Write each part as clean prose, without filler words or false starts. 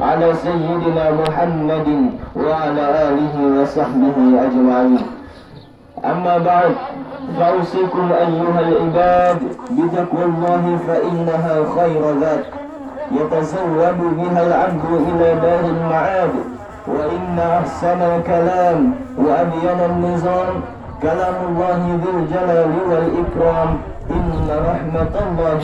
على سيدنا محمد وعلى آله وصحبه أجمعين. أما بعد، فأوصيكم أيها العباد بتقوى الله فإنها خير ذات يتزود بها العبد إلى دار المعاد. وإن أحسن الكلام وأبين النظام كلام الله ذي الجلال والإكرام. إن رحمة الله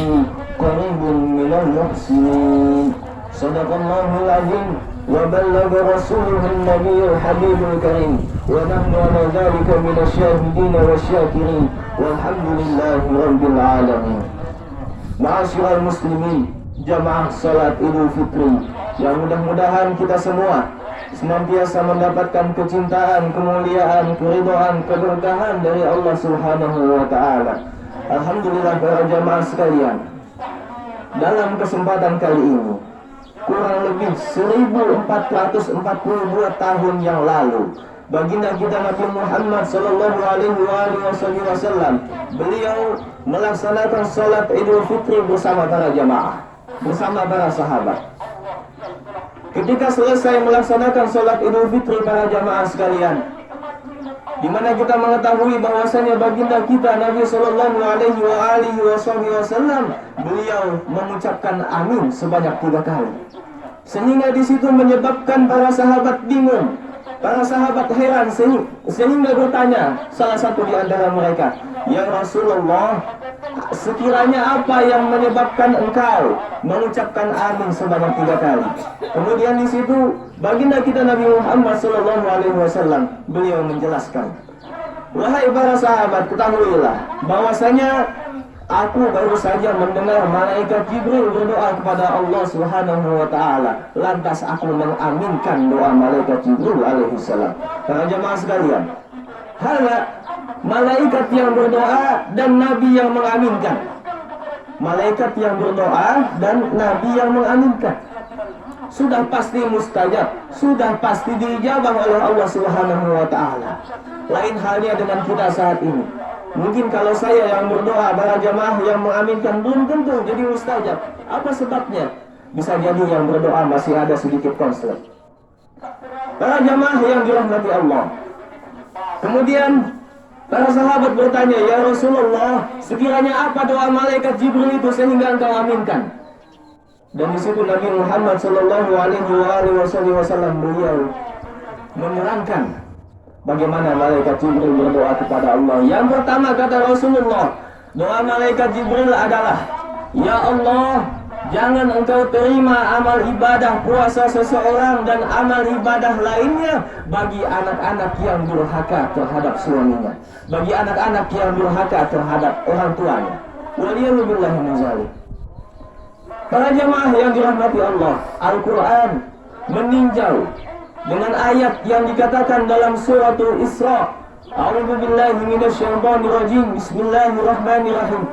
قريب من المحسنين. صدق الله العظيم وبلغ رسوله النبي الحبيب الكريم. ونحن على ذلك من الشاهدين والشاكرين والحمد لله رب العالمين. Ma'asyiral muslimin, jamaah salat Idul Fitri, yang mudah-mudahan kita semua senantiasa mendapatkan kecintaan, kemuliaan, keridhaan, keberkahan dari Allah Subhanahu wa taala. Alhamdulillah para jamaah sekalian, dalam kesempatan kali ini kurang lebih 1442 tahun yang lalu, baginda kita Nabi Muhammad sallallahu alaihi wasallam, beliau melaksanakan salat Idul Fitri bersama para jamaah, bersama para sahabat. Ketika selesai melaksanakan salat Idul Fitri para jamaah sekalian, di mana kita mengetahui bahwasanya baginda kita Nabi sallallahu alaihi wasallam, beliau mengucapkan amin sebanyak 3 kali. Sehingga di situ menyebabkan para sahabat bingung, para sahabat heran, sehingga bertanya salah satu di antara mereka, "Ya Rasulullah, sekiranya apa yang menyebabkan engkau mengucapkan amin sebanyak 3 kali?" Kemudian di situ baginda kita Nabi Muhammad SAW, beliau menjelaskan, "Wahai para sahabat, ketahuilah bahwasanya aku baru saja mendengar malaikat Jibril berdoa kepada Allah Subhanahu wa taala. Lantas aku mengaminkan doa malaikat Jibril alaihissalam." Para jemaah sekalian, malaikat yang berdoa dan nabi yang mengaminkan. Malaikat yang berdoa dan nabi yang mengaminkan sudah pasti mustajab, sudah pasti dijabah oleh Allah Subhanahu wa taala. Lain halnya dengan kita saat ini. Mungkin kalau saya yang berdoa, para jamaah yang mengaminkan, belum tentu jadi mustajab. Apa sebabnya? Bisa jadi yang berdoa masih ada sedikit konslet. Para jamaah yang dirahmati Allah. Kemudian para sahabat bertanya, "Ya Rasulullah, sekiranya apa doa malaikat Jibril itu sehingga engkau aminkan?" Dan di situ Nabi Muhammad sallallahu alaihi wasallam beliau menerangkan bagaimana malaikat Jibril berdoa kepada Allah. Yang pertama kata Rasulullah, doa malaikat Jibril adalah, "Ya Allah, jangan engkau terima amal ibadah puasa seseorang dan amal ibadah lainnya bagi anak-anak yang durhaka terhadap suaminya, bagi anak-anak yang durhaka terhadap orang tuanya." Waliyahumillahu min zalik. Para jamaah yang dirahmati Allah, Al-Quran meninjau dengan ayat yang dikatakan dalam suratul Isra, "A'udzu billahi minasyaitonir rajim. Bismillahirrahmanirrahim.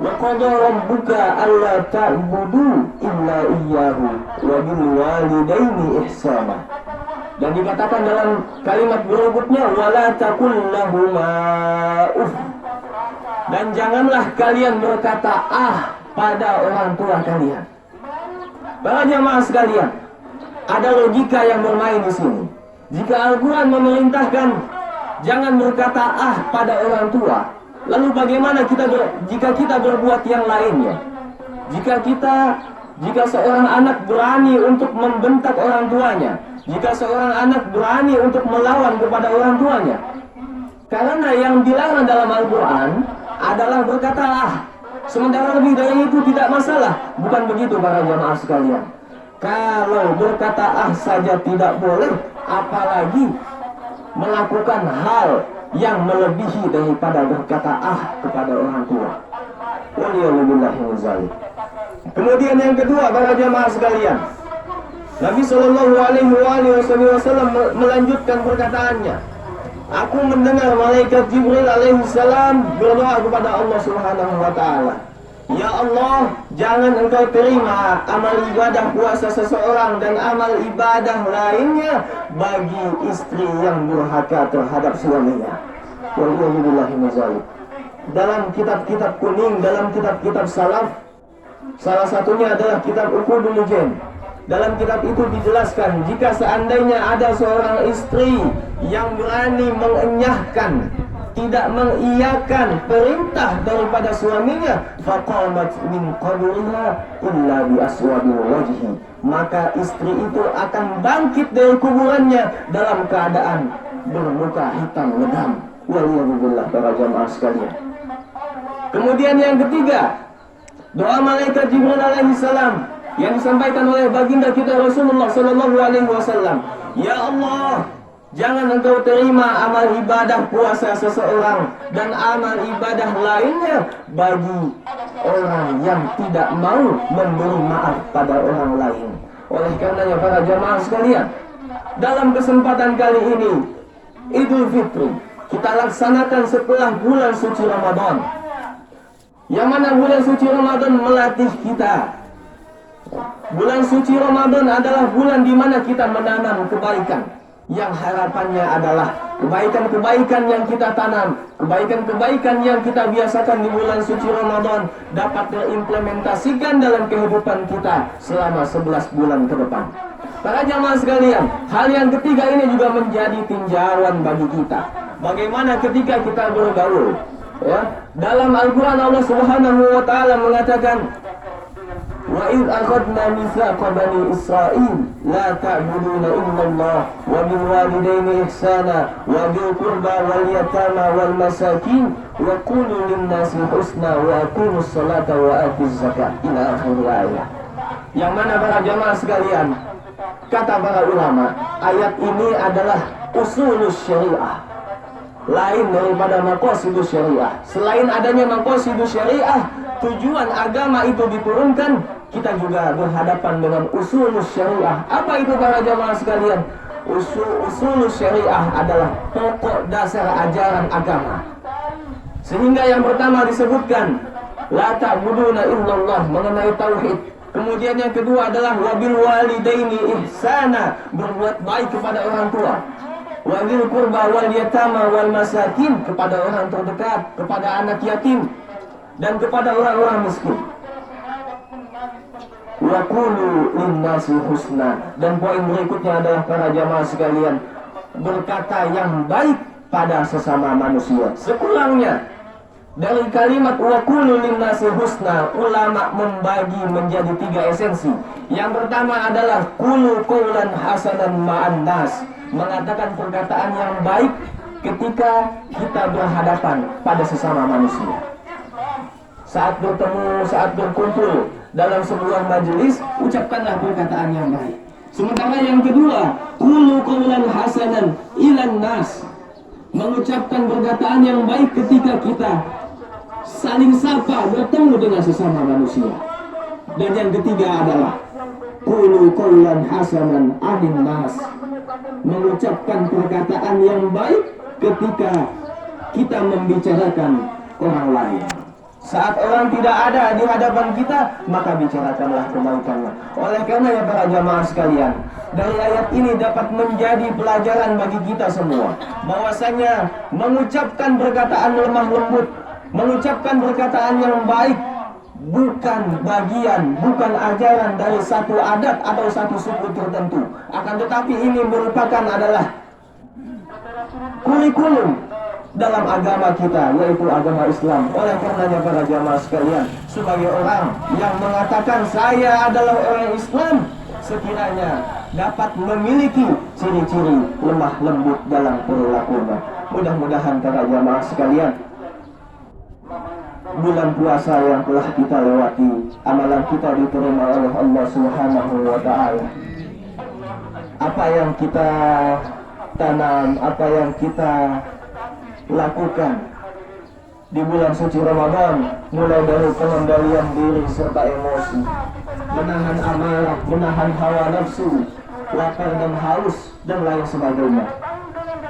Wa qada rabbuka alla ta'budu illa iyyahu wa bil walidaini ihsana." Dan dikatakan dalam kalimat berikutnya, "Wala taqul lahumā uff." Dan janganlah kalian berkata ah pada orang tua kalian. Para jamaah sekalian, ada logika yang bermain di sini. Jika Al-Quran memerintahkan jangan berkata ah pada orang tua, lalu bagaimana jika kita berbuat yang lainnya? Jika seorang anak berani untuk membentak orang tuanya, jika seorang anak berani untuk melawan kepada orang tuanya, karena yang dilarang dalam Al-Quran adalah berkata ah. Sementara lebih dari itu tidak masalah. Bukan begitu para jamaah sekalian. Kalau berkata ah saja tidak boleh, apalagi melakukan hal yang melebihi daripada berkata ah kepada orang tua. Waliyahumillahu min zalik. Kemudian yang kedua para jamaah sekalian, Nabi sallallahu alaihi wasallam melanjutkan perkataannya, "Aku mendengar malaikat Jibril alaihissalam berdoa kepada Allah Subhanahu wa taala, Ya Allah, jangan engkau terima amal ibadah puasa seseorang dan amal ibadah lainnya bagi istri yang durhaka terhadap suaminya." Wallahu a'lam. Dalam kitab-kitab kuning, dalam kitab-kitab salaf, salah satunya adalah kitab Uqudul Jan. Dalam kitab itu dijelaskan, jika seandainya ada seorang istri yang berani mengenyahkan, tidak mengiyakan perintah daripada suaminya, faqamat min qabriha illa bi aswadil wajhi, maka istri itu akan bangkit dari kuburannya dalam keadaan bermuka hitam legam. Waliyadzubillah, para jamaah sekalian. Kemudian yang ketiga, doa malaikat Jibril alaihi salam yang disampaikan oleh baginda kita Rasulullah sallallahu alaihi wasallam. Ya Allah, jangan engkau terima amal ibadah puasa seseorang dan amal ibadah lainnya bagi orang yang tidak mau memberi maaf pada orang lain. Oleh karenanya para jamaah sekalian, dalam kesempatan kali ini Idul Fitri kita laksanakan setelah bulan suci Ramadan, yang mana bulan suci Ramadan melatih kita. Bulan suci Ramadan adalah bulan di mana kita menanam kebaikan, yang harapannya adalah kebaikan-kebaikan yang kita tanam, kebaikan-kebaikan yang kita biasakan di bulan suci Ramadan dapat terimplementasikan dalam kehidupan kita selama 11 bulan ke depan. Para jamaah sekalian, hal yang ketiga ini juga menjadi tinjauan bagi kita. Bagaimana ketika kita bergaul, ya? Dalam Al-Quran Allah Subhanahu wa Ta'ala mengatakan, wa idh akhadna mitsaqa bani Israil la ta'buduna illallah wa bil walidayni ihsana wa bil qurba wal yatama wal masakin wa qulu lin nasi husna wa aqimus salata wa atuz zakat, ila akhir ayat. Yang mana para jamaah sekalian, kata para ulama, ayat ini adalah usulus syariah, lain daripada maqasidus syariah. Selain adanya maqasidus syariah, tujuan agama itu diturunkan, kita juga berhadapan dengan usulus syariah. Apa itu para jamaah sekalian? Usulus syariah adalah pokok dasar ajaran agama. Sehingga yang pertama disebutkan la ta'buduna illallah, mengenai tauhid. Kemudian yang kedua adalah wabil walidaini ihsana, berbuat baik kepada orang tua. Wabil qurba wal yatama wal masakin, kepada orang terdekat, kepada anak yatim dan kepada orang-orang miskin. Wa qulu linnasi husna, dan poin berikutnya adalah para jamaah sekalian, berkata yang baik pada sesama manusia. Sekurangnya dari kalimat wa qulu linnasi husna, ulama membagi menjadi 3 esensi. Yang pertama adalah qulu qawlan hasanan ma'an nas, mengatakan perkataan yang baik ketika kita berhadapan pada sesama manusia. Saat bertemu, saat berkumpul dalam sebuah majelis, ucapkanlah perkataan yang baik. Sementara yang kedua, qulu qawlan hasanan ilan nas, mengucapkan perkataan yang baik ketika kita saling sapa, bertemu dengan sesama manusia. Dan yang ketiga adalah qulu qawlan hasanan anin nas, mengucapkan perkataan yang baik ketika kita membicarakan orang lain. Saat orang tidak ada di hadapan kita, maka bicarakanlah kebaikannya. Oleh karena ya para jamaah sekalian, dari ayat ini dapat menjadi pelajaran bagi kita semua, bahwasanya mengucapkan perkataan lemah lembut, mengucapkan perkataan yang baik bukan bagian, bukan ajaran dari satu adat atau satu suku tertentu. Akan tetapi ini merupakan adalah kurikulum dalam agama kita, yaitu agama Islam. Oleh karenanya para jamaah sekalian, sebagai orang yang mengatakan saya adalah orang Islam, sekiranya dapat memiliki ciri-ciri lemah lembut dalam perilakunya. Mudah-mudahan para jamaah sekalian, bulan puasa yang telah kita lewati, amalan kita diterima oleh Allah Subhanahu wa Ta'ala. Apa yang kita tanam, apa yang kita lakukan di bulan suci Ramadan, mulai dari pengendalian diri serta emosi, menahan amarah, menahan hawa nafsu, lapar dan haus, dan lain sebagainya,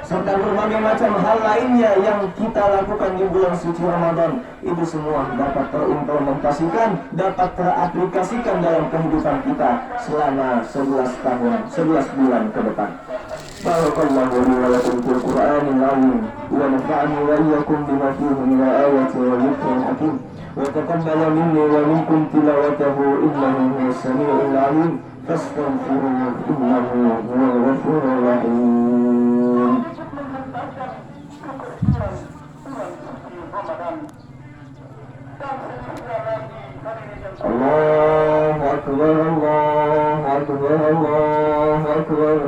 serta berbagai macam hal lainnya yang kita lakukan di bulan suci Ramadan, itu semua dapat terimplementasikan, dapat teraplikasikan dalam kehidupan kita selama 11 tahun, 11 bulan ke depan. Barakallahu li wa lakum fil Qur'anil 'azim wa nafa'ani wa iyyakum bima fihi min ayati wa dhikril hakim wa taqabbala minni wa minkum tilawatahu innahu huwas samii'ul 'alim. فاستغفروه إنه هو الغفور الرحيم. الله أكبر الله أكبر الله أكبر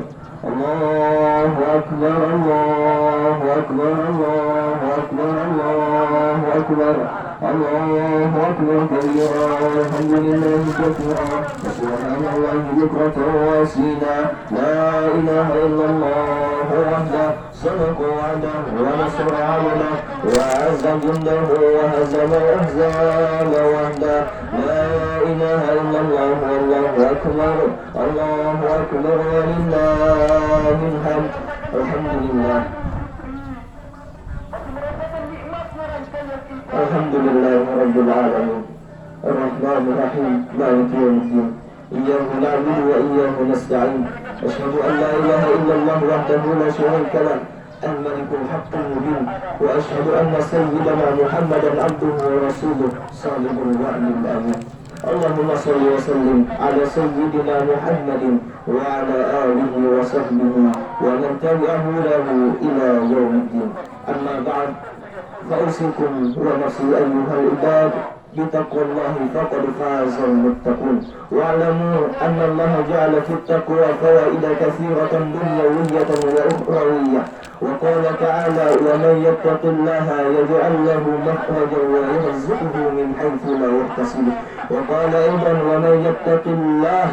الله أكبر الله أكبر الله أكبر الله أكبر الله أكبر كبيرا والحمد لله كثيرا وسبحان الله بكرة وأصيلا. لا إله إلا الله وحده صدق وعده ونصر عبده وأعز جنده وهزم الأحزاب وحده. لا إله إلا الله والله أكبر الله أكبر ولله الحمد. الحمد لله الحمد لله رب العالمين الرحمن الرحيم مالك يوم الدين إياه نعبد وإياه نستعين. أشهد أن لا إله إلا الله وحده لا شريك له الملك الحق المبين. وأشهد أن سيدنا محمدا عبده ورسوله صادق الوعد الأمين. اللهم صل وسلم على سيدنا محمد وعلى آله وصحبه ومن تبعه له إلى يوم الدين. أما بعد، فأوصيكم ونفسي أيها العباد بتقوى الله فقد فاز المتقون. واعلموا أن الله جعل في التقوى فوائد كثيرة دنيوية وأخروية. وقال تعالى: ومن يتق الله يجعل له مخرجا ويرزقه من حيث لا يحتسب. وقال أيضا: ومن يتق الله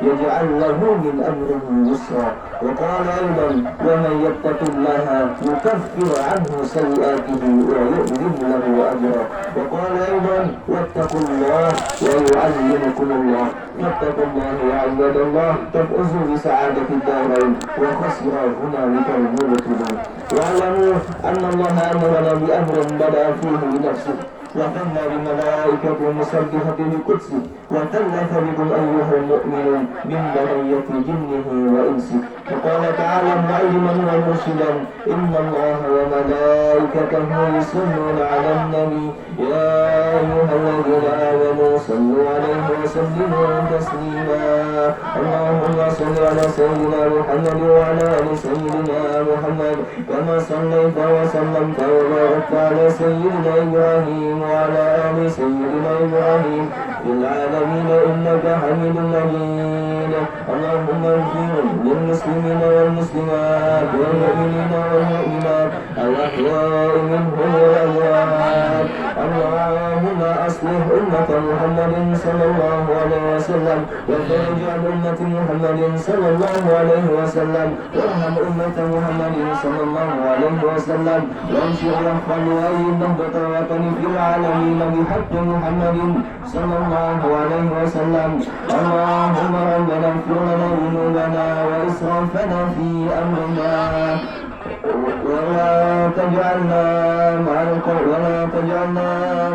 يجعل له من أمره يسرا. وقال أيضا: ومن يتق الله يكفر عنه سيئاته ويؤذن له أجرا. وقال أيضا: واتقوا الله ويعلمكم الله. فاتقوا الله يا عباد الله تفوزوا بسعادة الدارين وخسر هنالك المبطلون. واعلموا أن الله أمرنا بأمر بدأ فيه بنفسه وثنى بملائكة مسبحة بقدسه وثلث بكم أيها المؤمنون من بنية جنه وإنسه. وقال تعالى معلما ومرشدا: إن الله وملائكته يصلون على النبي يا أيها الذين آمنوا صلوا عليه وسلموا تسليما. اللهم صل على سيدنا محمد وعلى آل سيدنا محمد كما صليت وسلمت وباركت على سيدنا إبراهيم وعلى آل سيدنا إبراهيم في العالمين إنك حميد مجيد. اللهم اغفر للمسلمين والمسلمات والمؤمنين والمؤمنات الأحياء منهم والأموات. اللهم أصلح أمة محمد صلى الله عليه وسلم وفرج عن أمة محمد صلى الله عليه وسلم وارحم أمة محمد صلى الله عليه وسلم وانشر واحفظ وأيد نهضة الوطن في العالمين بحق محمد صلى الله عليه وسلم. اللهم ربنا اغفر لنا ذنوبنا وإسرافنا في أمرنا ولا تجعلنا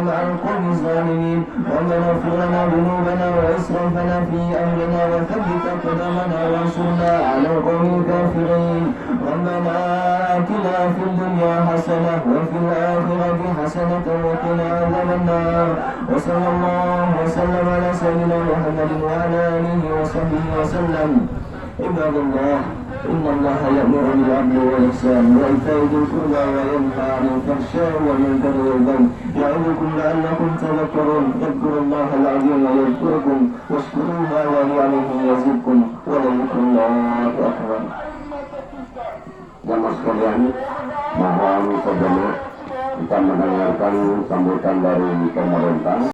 مع القوم الظالمين. ربنا اغفر لنا ذنوبنا وإسرافنا في أمرنا وثبت أقدامنا وانصرنا على القوم الكافرين. ربنا آتنا في الدنيا حسنة وفي الآخرة حسنة وقنا عذاب النار. وصلى الله وسلم على سيدنا محمد وعلى آله وصحبه وسلم. عباد الله، إن الله يأمر بالعدل والإحسان وإيتاء ذي القربى وينهى عن الفحشاء والمنكر والبغي يعظكم لعلكم تذكرون. اذكروا الله العظيم يذكركم واشكروه على نعمه يزدكم ولذكر الله أكبر. Jamaah sekalian, mohon sebelumnya kita mendengarkan sambutan dari pemerintah.